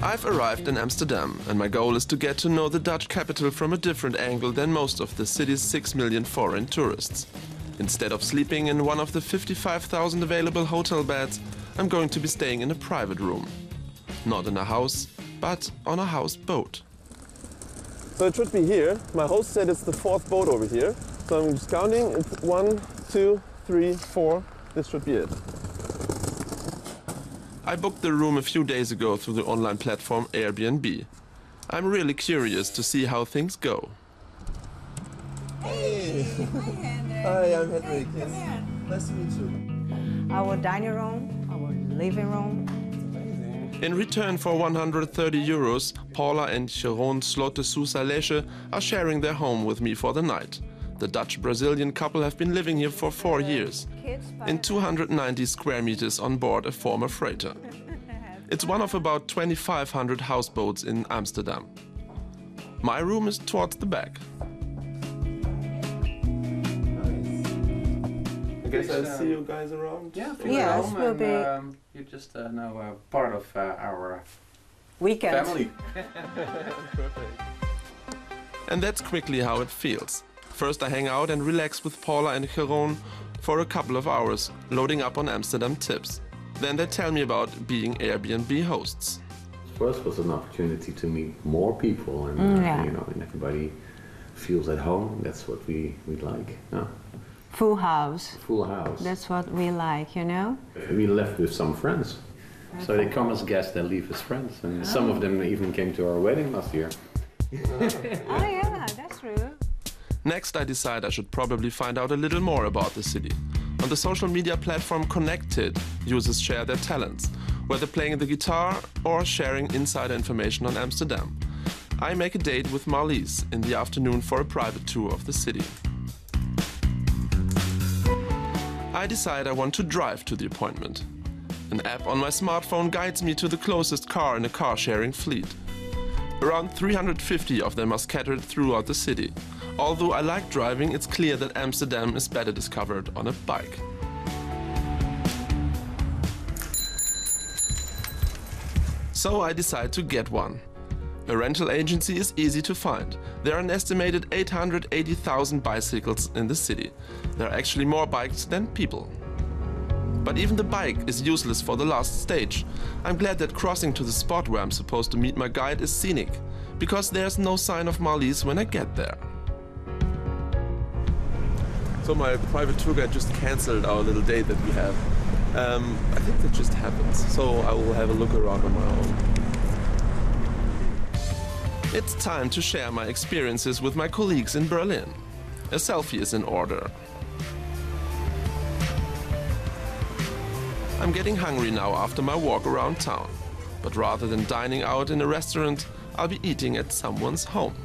I've arrived in Amsterdam, and my goal is to get to know the Dutch capital from a different angle than most of the city's 6 million foreign tourists. Instead of sleeping in one of the 55,000 available hotel beds, I'm going to be staying in a private room. Not in a house, but on a houseboat. So it should be here. My host said it's the 4th boat over here. So I'm just counting. It's 1, 2, 3, 4. This should be it. I booked the room a few days ago through the online platform Airbnb. I'm really curious to see how things go. Hey! Hi, I'm Hendrik. Yes. Nice to meet you. Our dining room, our living room. In return for 130 euros, Paula and Jeroen Slotte Sousa Lesche are sharing their home with me for the night. The Dutch-Brazilian couple have been living here for 4 years, in 290 square meters on board a former freighter. It's one of about 2,500 houseboats in Amsterdam. My room is towards the back. I guess I'll see you guys around. Yeah, Yes, home we'll and, be you're just now part of our weekend. family. Perfect. And that's quickly how it feels. First I hang out and relax with Paula and Jeroen for a couple of hours, loading up on Amsterdam tips. Then they tell me about being Airbnb hosts. First was an opportunity to meet more people, and you know, and everybody feels at home. That's what we like. Yeah. Full house. Full house. That's what we like, you know? We left with some friends. So they come as guests, they leave as friends, and some of them even came to our wedding last year. Oh yeah, that's true. Next I decide I should probably find out a little more about the city. On the social media platform Connected, users share their talents, whether playing the guitar or sharing insider information on Amsterdam. I make a date with Marlies in the afternoon for a private tour of the city. I decide I want to drive to the appointment. An app on my smartphone guides me to the closest car in a car-sharing fleet. Around 350 of them are scattered throughout the city. Although I like driving, it's clear that Amsterdam is better discovered on a bike. So I decide to get one. A rental agency is easy to find. There are an estimated 880,000 bicycles in the city. There are actually more bikes than people. But even the bike is useless for the last stage. I'm glad that crossing to the spot where I'm supposed to meet my guide is scenic, because there's no sign of Marlies when I get there. So my private tour guide just cancelled our little date that we have. I think that just happens, so I will have a look around on my own. It's time to share my experiences with my colleagues in Berlin. A selfie is in order. I'm getting hungry now after my walk around town. But rather than dining out in a restaurant, I'll be eating at someone's home.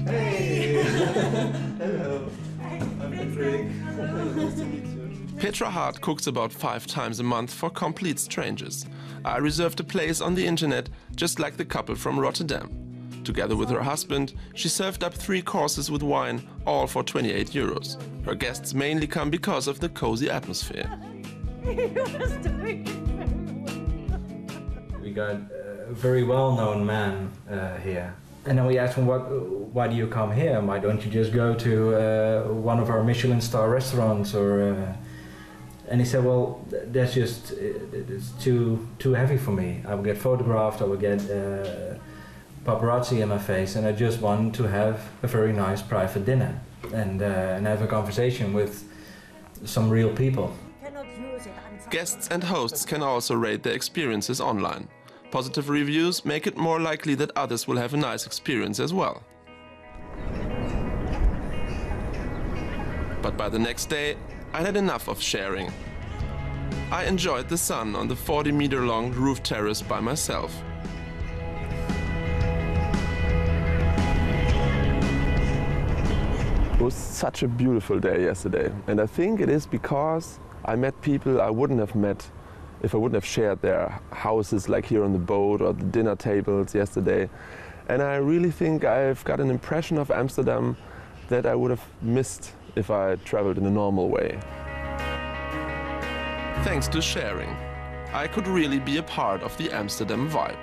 Hey! Hello. I'm Hendrik. Nice to meet you. Petra Hart cooks about 5 times a month for complete strangers. I reserved a place on the internet, just like the couple from Rotterdam. Together with her husband, she served up 3 courses with wine, all for 28 euros. Her guests mainly come because of the cozy atmosphere. We got a very well-known man here. And then we asked him, why do you come here? Why don't you just go to one of our Michelin star restaurants? And he said, well, that's just, it's too heavy for me. I will get photographed, I will get paparazzi in my face, and I just want to have a very nice private dinner and have a conversation with some real people. Guests and hosts can also rate their experiences online. Positive reviews make it more likely that others will have a nice experience as well. But by the next day, I had enough of sharing. I enjoyed the sun on the 40-meter-long roof terrace by myself. It was such a beautiful day yesterday, and I think it is because I met people I wouldn't have met if I wouldn't have shared their houses like here on the boat or the dinner tables yesterday. And I really think I've got an impression of Amsterdam that I would have missed if I traveled in a normal way. Thanks to sharing. I could really be a part of the Amsterdam vibe.